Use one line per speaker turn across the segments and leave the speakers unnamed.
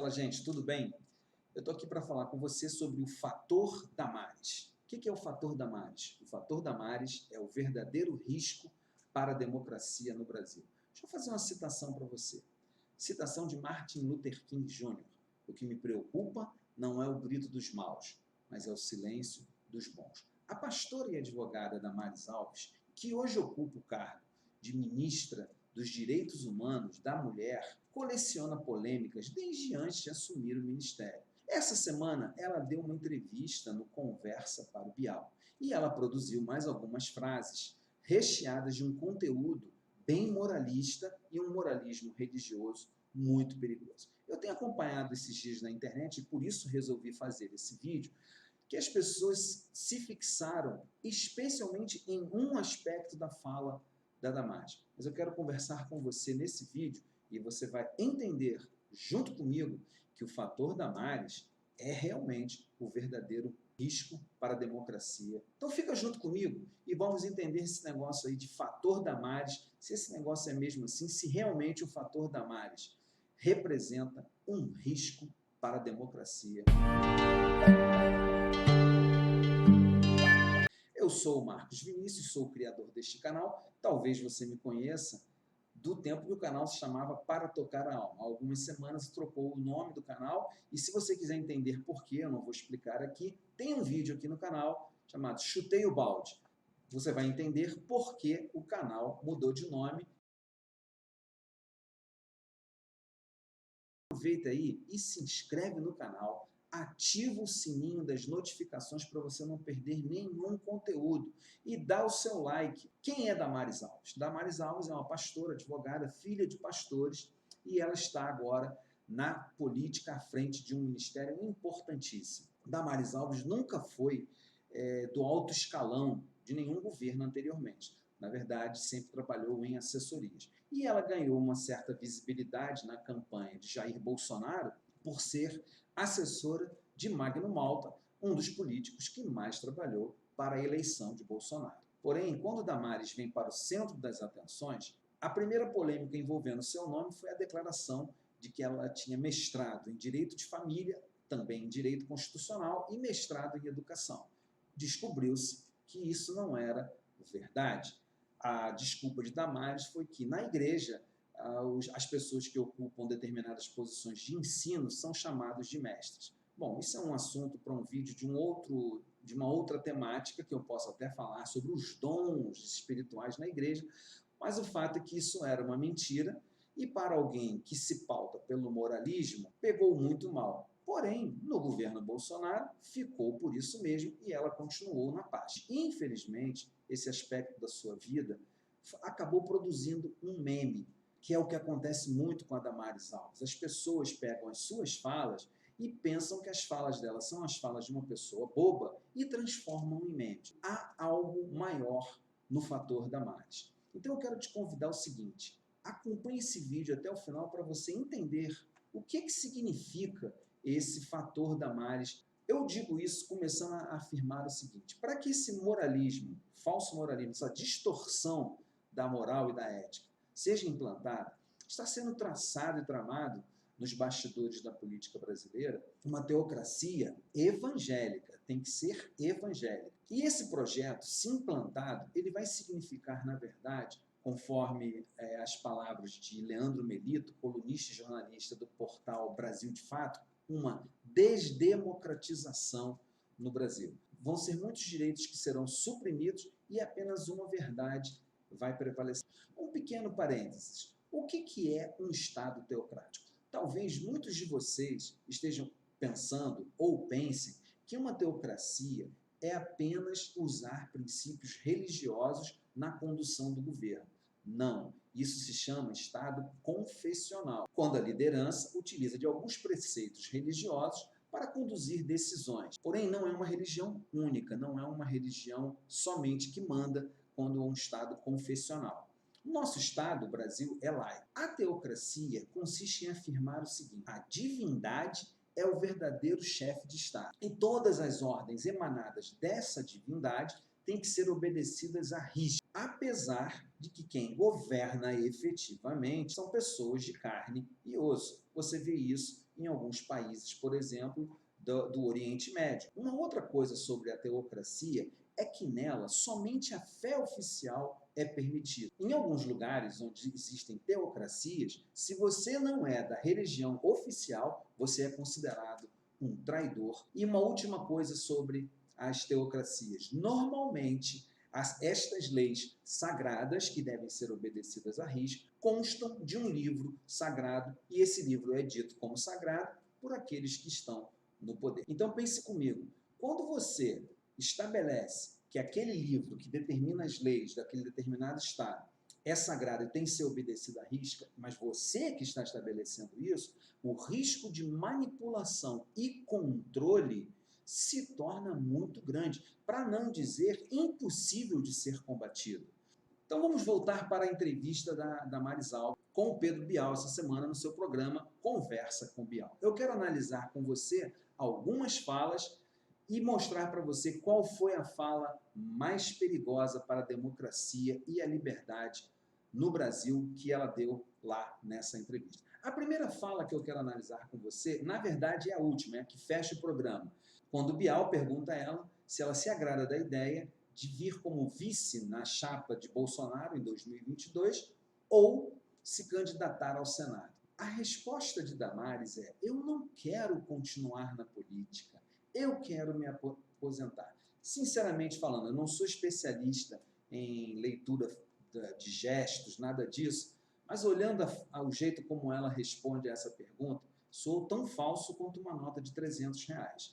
Fala, gente, tudo bem? Eu estou aqui para falar com você sobre o fator Damares. O que é o fator Damares? O fator Damares é o verdadeiro risco para a democracia no Brasil. Deixa eu fazer uma citação para você. Citação de Martin Luther King Jr. O que me preocupa não é o grito dos maus, mas é o silêncio dos bons. A pastora e advogada Damares Alves, que hoje ocupa o cargo de ministra dos Direitos Humanos da Mulher, coleciona polêmicas desde antes de assumir o ministério. Essa semana, ela deu uma entrevista no Conversa para o Bial e ela produziu mais algumas frases recheadas de um conteúdo bem moralista e um moralismo religioso muito perigoso. Eu tenho acompanhado esses dias na internet e por isso resolvi fazer esse vídeo, que as pessoas se fixaram especialmente em um aspecto da fala da Damares. Mas eu quero conversar com você nesse vídeo e você vai entender junto comigo que o fator Damares é realmente o verdadeiro risco para a democracia. Então fica junto comigo e vamos entender esse negócio aí de fator Damares, se esse negócio é mesmo assim, se realmente o fator Damares representa um risco para a democracia. Eu sou o Marcos Vinícius, sou o criador deste canal. Talvez você me conheça do tempo que o canal se chamava Para Tocar a Alma. Há algumas semanas trocou o nome do canal e se você quiser entender por quê, eu não vou explicar aqui, tem um vídeo aqui no canal chamado Chutei o Balde. Você vai entender por que o canal mudou de nome. Aproveita aí e se inscreve no canal, ativa o sininho das notificações para você não perder nenhum conteúdo e dá o seu like. Quem é Damares Alves? Damares Alves é uma pastora, advogada, filha de pastores e ela está agora na política à frente de um ministério importantíssimo. Damares Alves nunca foi do alto escalão de nenhum governo anteriormente. Na verdade, sempre trabalhou em assessorias. E ela ganhou uma certa visibilidade na campanha de Jair Bolsonaro por ser assessora de Magno Malta, um dos políticos que mais trabalhou para a eleição de Bolsonaro. Porém, quando Damares vem para o centro das atenções, a primeira polêmica envolvendo seu nome foi a declaração de que ela tinha mestrado em Direito de Família, também em Direito Constitucional e mestrado em Educação. Descobriu-se que isso não era verdade. A desculpa de Damares foi que, na igreja, as pessoas que ocupam determinadas posições de ensino são chamadas de mestres. Bom, isso é um assunto para um vídeo de uma outra temática, que eu posso até falar sobre os dons espirituais na igreja, mas o fato é que isso era uma mentira e para alguém que se pauta pelo moralismo, pegou muito mal. Porém, no governo Bolsonaro, ficou por isso mesmo e ela continuou na paz. Infelizmente, esse aspecto da sua vida acabou produzindo um meme, que é o que acontece muito com a Damares Alves. As pessoas pegam as suas falas e pensam que as falas dela são as falas de uma pessoa boba e transformam em meme. Há algo maior no fator Damares. Então eu quero te convidar ao seguinte, acompanhe esse vídeo até o final para você entender o que significa esse fator Damares. Eu digo isso começando a afirmar o seguinte, para que esse moralismo, falso moralismo, essa distorção da moral e da ética seja implantada, está sendo traçado e tramado nos bastidores da política brasileira uma teocracia evangélica, tem que ser evangélica. E esse projeto, se implantado, ele vai significar, na verdade, conforme as palavras de Leandro Melito, colunista e jornalista do portal Brasil de Fato, uma desdemocratização no Brasil. Vão ser muitos direitos que serão suprimidos e apenas uma verdade vai prevalecer. Um pequeno parênteses. O que é um Estado teocrático? Talvez muitos de vocês estejam pensando ou pensem que uma teocracia é apenas usar princípios religiosos na condução do governo. Não, isso se chama Estado confessional, quando a liderança utiliza de alguns preceitos religiosos para conduzir decisões. Porém, não é uma religião única, não é uma religião somente que manda quando é um Estado confessional. O nosso Estado, o Brasil, é laico. A teocracia consiste em afirmar o seguinte, a divindade é o verdadeiro chefe de Estado. E todas as ordens emanadas dessa divindade têm que ser obedecidas à risca, apesar de que quem governa efetivamente são pessoas de carne e osso. Você vê isso em alguns países, por exemplo, do Oriente Médio. Uma outra coisa sobre a teocracia é que nela somente a fé oficial é permitida. Em alguns lugares onde existem teocracias, se você não é da religião oficial, você é considerado um traidor. E uma última coisa sobre as teocracias. Normalmente, estas leis sagradas, que devem ser obedecidas à risca, constam de um livro sagrado, e esse livro é dito como sagrado por aqueles que estão no poder. Então pense comigo, quando você estabelece que aquele livro que determina as leis daquele determinado estado é sagrado e tem que ser obedecido à risca, mas você que está estabelecendo isso, o risco de manipulação e controle se torna muito grande, para não dizer impossível de ser combatido. Então vamos voltar para a entrevista da Damares Alves com o Pedro Bial essa semana no seu programa Conversa com Bial. Eu quero analisar com você algumas falas e mostrar para você qual foi a fala mais perigosa para a democracia e a liberdade no Brasil que ela deu lá nessa entrevista. A primeira fala que eu quero analisar com você, na verdade é a última, é a que fecha o programa, quando Bial pergunta a ela se ela se agrada da ideia de vir como vice na chapa de Bolsonaro em 2022 ou se candidatar ao Senado. A resposta de Damares é: eu não quero continuar na política, eu quero me aposentar. Sinceramente falando, eu não sou especialista em leitura de gestos, nada disso, mas olhando ao jeito como ela responde a essa pergunta, sou tão falso quanto uma nota de R$300.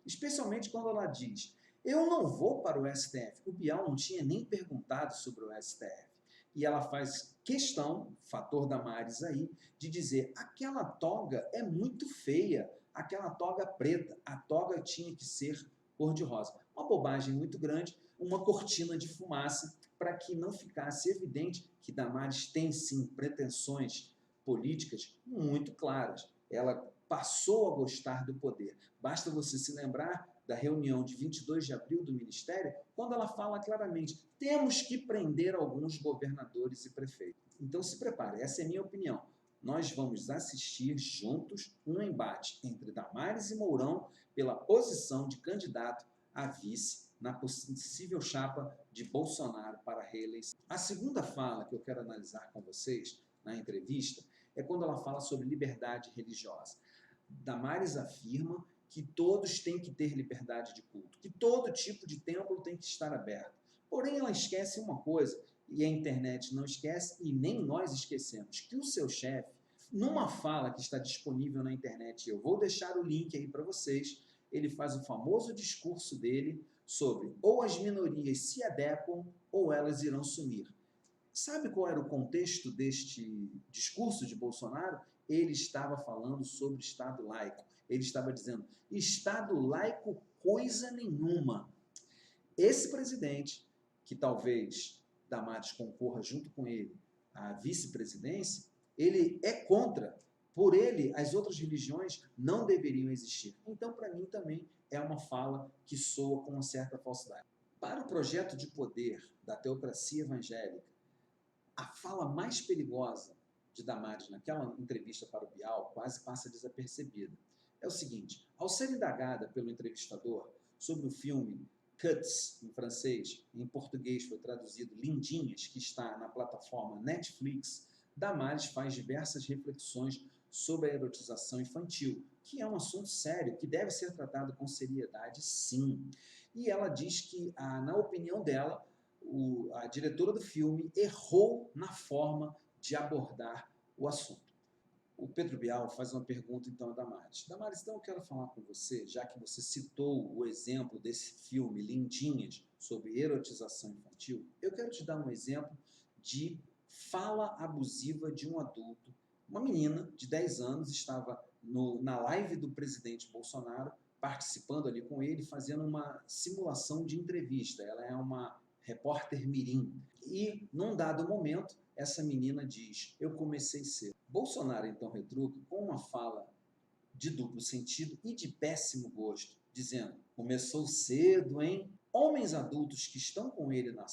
Especialmente quando ela diz: eu não vou para o STF. O Bial não tinha nem perguntado sobre o STF. E ela faz questão, fator Damares aí, de dizer: aquela toga é muito feia, aquela toga preta, a toga tinha que ser cor-de-rosa. Uma bobagem muito grande, uma cortina de fumaça para que não ficasse evidente que Damares tem sim pretensões políticas muito claras. Ela passou a gostar do poder. Basta você se lembrar da reunião de 22 de abril do Ministério, quando ela fala claramente: temos que prender alguns governadores e prefeitos. Então se prepare, essa é a minha opinião. Nós vamos assistir juntos um embate entre Damares e Mourão pela posição de candidato a vice na possível chapa de Bolsonaro para a reeleição. A segunda fala que eu quero analisar com vocês na entrevista é quando ela fala sobre liberdade religiosa. Damares afirma que todos têm que ter liberdade de culto, que todo tipo de templo tem que estar aberto. Porém, ela esquece uma coisa, e a internet não esquece, e nem nós esquecemos, que o seu chefe, numa fala que está disponível na internet, eu vou deixar o link aí para vocês, ele faz o famoso discurso dele sobre ou as minorias se adequam ou elas irão sumir. Sabe qual era o contexto deste discurso de Bolsonaro? Ele estava falando sobre Estado laico. Ele estava dizendo: Estado laico coisa nenhuma. Esse presidente, que talvez Damares concorra junto com ele à vice-presidência, ele é contra. Por ele, as outras religiões não deveriam existir. Então, para mim, também é uma fala que soa com uma certa falsidade. Para o projeto de poder da teocracia evangélica, a fala mais perigosa de Damares naquela entrevista para o Bial quase passa desapercebida. É o seguinte: ao ser indagada pelo entrevistador sobre o filme Cuts, em francês, em português foi traduzido Lindinhas, que está na plataforma Netflix, Damares faz diversas reflexões sobre a erotização infantil, que é um assunto sério, que deve ser tratado com seriedade, sim. E ela diz que, na opinião dela, a diretora do filme errou na forma de abordar o assunto. O Pedro Bial faz uma pergunta então a Damares. Damares, então eu quero falar com você, já que você citou o exemplo desse filme Lindinhas, sobre erotização infantil, eu quero te dar um exemplo de fala abusiva de um adulto. Uma menina de 10 anos estava na live do presidente Bolsonaro, participando ali com ele, fazendo uma simulação de entrevista. Ela é uma repórter mirim. E, num dado momento, essa menina diz: eu comecei cedo. Bolsonaro, então, retruca com uma fala de duplo sentido e de péssimo gosto, dizendo: começou cedo, hein? Homens adultos que estão com ele na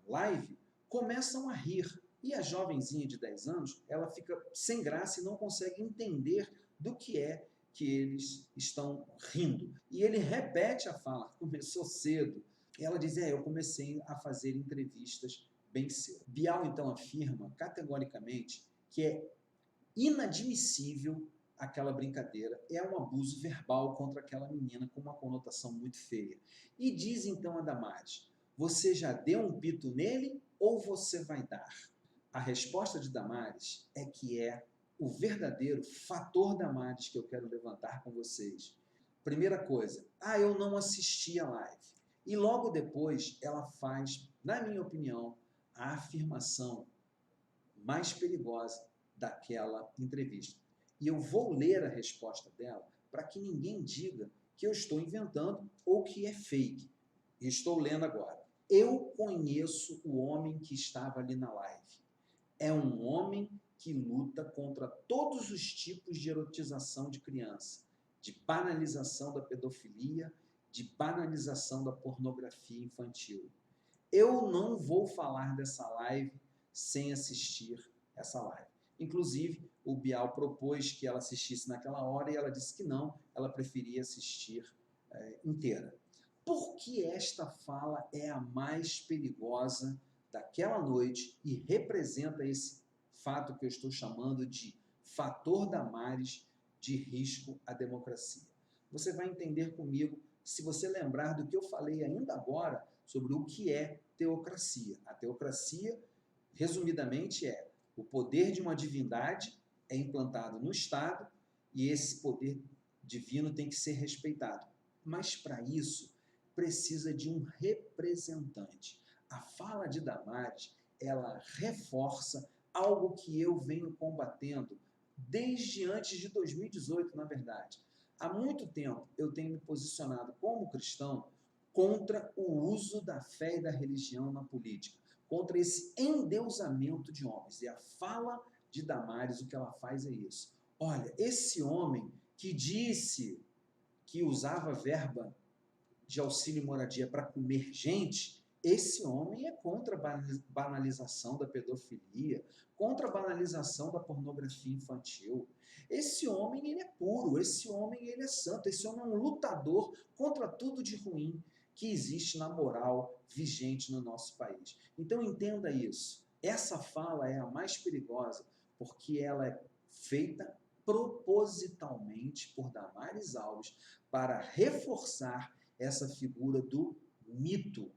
live começam a rir. E a jovenzinha de 10 anos, ela fica sem graça e não consegue entender do que é que eles estão rindo. E ele repete a fala, começou cedo. Ela diz, eu comecei a fazer entrevistas bem cedo. Bial, então, afirma categoricamente que é inadmissível aquela brincadeira, é um abuso verbal contra aquela menina com uma conotação muito feia. E diz então a Damares, você já deu um pito nele ou você vai dar? A resposta de Damares é que é o verdadeiro fator Damares que eu quero levantar com vocês. Primeira coisa, eu não assisti a live. E logo depois ela faz, na minha opinião, a afirmação mais perigosa daquela entrevista. E eu vou ler a resposta dela para que ninguém diga que eu estou inventando ou que é fake. Estou lendo agora. Eu conheço o homem que estava ali na live. É um homem que luta contra todos os tipos de erotização de criança, de banalização da pedofilia, de banalização da pornografia infantil. Eu não vou falar dessa live sem assistir essa live. Inclusive, o Bial propôs que ela assistisse naquela hora e ela disse que não, ela preferia assistir inteira. Por que esta fala é a mais perigosa daquela noite e representa esse fato que eu estou chamando de fator Damares de risco à democracia? Você vai entender comigo se você lembrar do que eu falei ainda agora sobre o que é teocracia. A teocracia, resumidamente, é o poder de uma divindade é implantado no Estado e esse poder divino tem que ser respeitado. Mas, para isso, precisa de um representante. A fala de Damares, ela reforça algo que eu venho combatendo desde antes de 2018, na verdade. Há muito tempo eu tenho me posicionado como cristão contra o uso da fé e da religião na política, contra esse endeusamento de homens. E a fala de Damares, o que ela faz é isso. Olha, esse homem que disse que usava verba de auxílio e moradia para comer gente, esse homem é contra a banalização da pedofilia, contra a banalização da pornografia infantil. Esse homem, ele é puro, esse homem, ele é santo, esse homem é um lutador contra tudo de ruim que existe na moral vigente no nosso país. Então entenda isso. Essa fala é a mais perigosa porque ela é feita propositalmente por Damares Alves para reforçar essa figura do mito,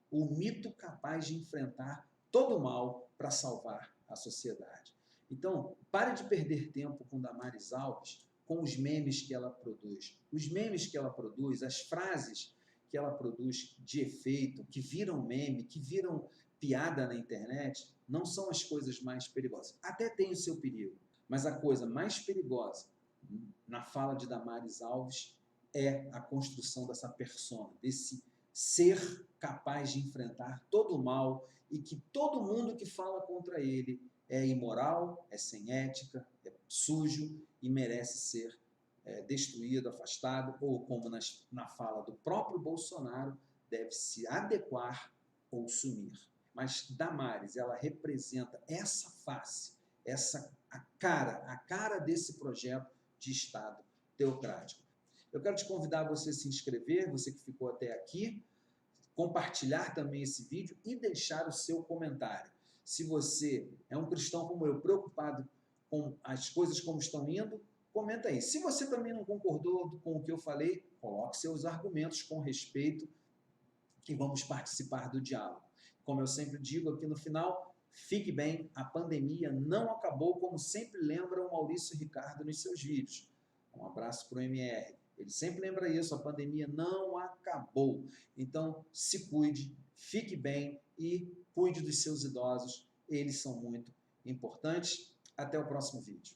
o mito capaz de enfrentar todo o mal para salvar a sociedade. Então, pare de perder tempo com Damares Alves, com os memes que ela produz. Os memes que ela produz, as frases que ela produz de efeito, que viram meme, que viram piada na internet, não são as coisas mais perigosas. Até tem o seu perigo, mas a coisa mais perigosa na fala de Damares Alves é a construção dessa persona, desse ser capaz de enfrentar todo o mal e que todo mundo que fala contra ele é imoral, é sem ética, é sujo e merece ser destruído, afastado, ou como na fala do próprio Bolsonaro, deve se adequar ou sumir. Mas Damares, ela representa essa face, a cara desse projeto de Estado teocrático. Eu quero te convidar a você se inscrever, você que ficou até aqui, compartilhar também esse vídeo e deixar o seu comentário. Se você é um cristão como eu, preocupado com as coisas como estão indo, comenta aí. Se você também não concordou com o que eu falei, coloque seus argumentos com respeito e vamos participar do diálogo. Como eu sempre digo aqui no final, fique bem, a pandemia não acabou, como sempre lembra o Maurício Ricardo nos seus vídeos. Um abraço para o MR. Ele sempre lembra isso, a pandemia não acabou. Então, se cuide, fique bem e cuide dos seus idosos. Eles são muito importantes. Até o próximo vídeo.